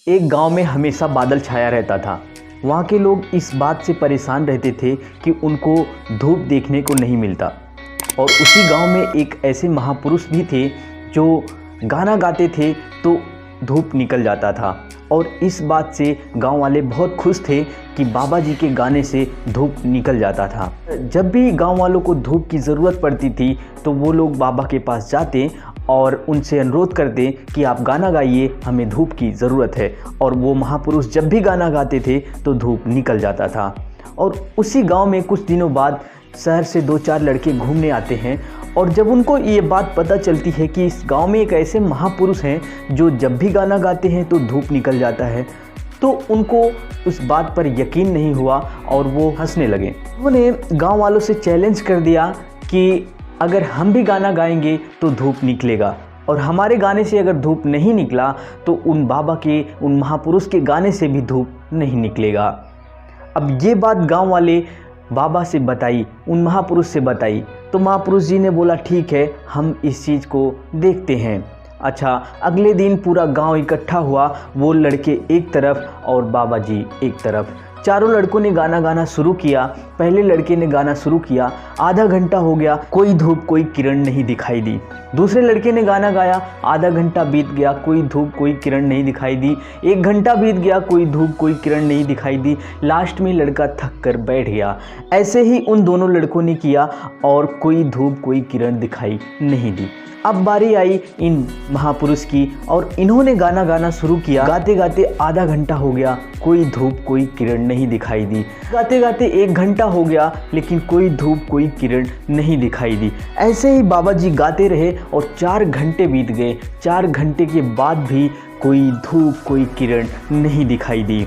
एक गांव में हमेशा बादल छाया रहता था। वहाँ के लोग इस बात से परेशान रहते थे कि उनको धूप देखने को नहीं मिलता। और उसी गांव में एक ऐसे महापुरुष भी थे जो गाना गाते थे तो धूप निकल जाता था। और इस बात से गांव वाले बहुत खुश थे कि बाबा जी के गाने से धूप निकल जाता था। जब भी गांव वालों को धूप की ज़रूरत पड़ती थी तो वो लोग बाबा के पास जाते और उनसे अनुरोध करते कि आप गाना गाइए, हमें धूप की ज़रूरत है। और वो महापुरुष जब भी गाना गाते थे तो धूप निकल जाता था। और उसी गांव में कुछ दिनों बाद शहर से 2-4 लड़के घूमने आते हैं। और जब उनको ये बात पता चलती है कि इस गांव में एक ऐसे महापुरुष हैं जो जब भी गाना गाते हैं तो धूप निकल जाता है, तो उनको उस बात पर यकीन नहीं हुआ और वो हंसने लगे। उन्होंने गांव वालों से चैलेंज कर दिया कि अगर हम भी गाना गाएंगे तो धूप निकलेगा, और हमारे गाने से अगर धूप नहीं निकला तो उन बाबा के, उन महापुरुष के गाने से भी धूप नहीं निकलेगा। अब ये बात गांव वाले बाबा से बताई, उन महापुरुष से बताई, तो महापुरुष जी ने बोला ठीक है, हम इस चीज़ को देखते हैं। अच्छा, अगले दिन पूरा गांव इकट्ठा हुआ, वो लड़के एक तरफ और बाबा जी एक तरफ। चारों लड़कों ने गाना गाना शुरू किया। पहले लड़के ने गाना शुरू किया, आधा घंटा हो गया, कोई धूप कोई किरण नहीं दिखाई दी। दूसरे लड़के ने गाना गाया, आधा घंटा बीत गया, कोई धूप कोई किरण नहीं दिखाई दी। 1 घंटा बीत गया, कोई धूप कोई किरण नहीं दिखाई दी। लास्ट में लड़का थक कर बैठ गया। ऐसे ही उन दोनों लड़कों ने किया और कोई धूप कोई किरण दिखाई नहीं दी। अब बारी आई इन महापुरुष की और इन्होंने गाना गाना शुरू किया। गाते गाते आधा घंटा हो गया, कोई धूप कोई किरण नहीं दिखाई दी। गाते गाते 1 घंटा हो गया, लेकिन कोई धूप कोई किरण नहीं दिखाई दी। ऐसे ही बाबा जी गाते रहे और 4 घंटे बीत गए। 4 घंटे के बाद भी कोई धूप कोई किरण नहीं दिखाई दी।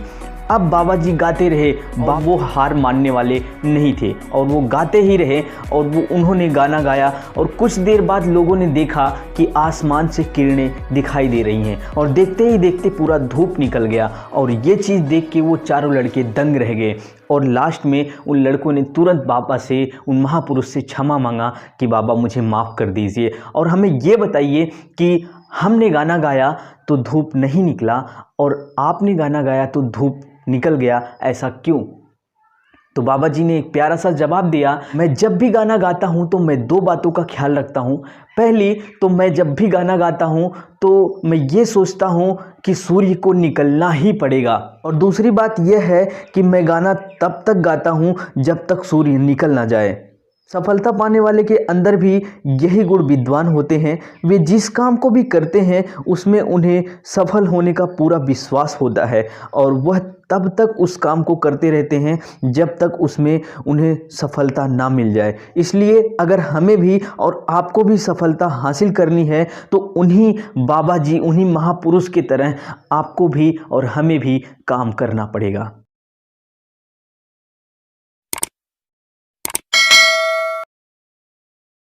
अब बाबा जी गाते रहे, वो हार मानने वाले नहीं थे और वो गाते ही रहे। और उन्होंने गाना गाया और कुछ देर बाद लोगों ने देखा कि आसमान से किरणें दिखाई दे रही हैं, और देखते ही देखते पूरा धूप निकल गया। और ये चीज़ देख के वो चारों लड़के दंग रह गए। और लास्ट में उन लड़कों ने तुरंत बाबा से, उन महापुरुष से क्षमा मांगा कि बाबा मुझे माफ़ कर दीजिए, और हमें ये बताइए कि हमने गाना गाया तो धूप नहीं निकला और आपने गाना गाया तो धूप निकल गया, ऐसा क्यों? तो बाबा जी ने एक प्यारा सा जवाब दिया, मैं जब भी गाना गाता हूँ तो मैं 2 बातों का ख्याल रखता हूँ। पहली तो मैं जब भी गाना गाता हूँ तो मैं ये सोचता हूँ कि सूर्य को निकलना ही पड़ेगा, और दूसरी बात यह है कि मैं गाना तब तक गाता हूँ जब तक सूर्य निकल ना जाए। सफलता पाने वाले के अंदर भी यही गुण विद्वान होते हैं। वे जिस काम को भी करते हैं उसमें उन्हें सफल होने का पूरा विश्वास होता है, और वह तब तक उस काम को करते रहते हैं जब तक उसमें उन्हें सफलता ना मिल जाए। इसलिए अगर हमें भी और आपको भी सफलता हासिल करनी है तो उन्हीं बाबा जी, उन्हीं महापुरुष की तरह आपको भी और हमें भी काम करना पड़ेगा।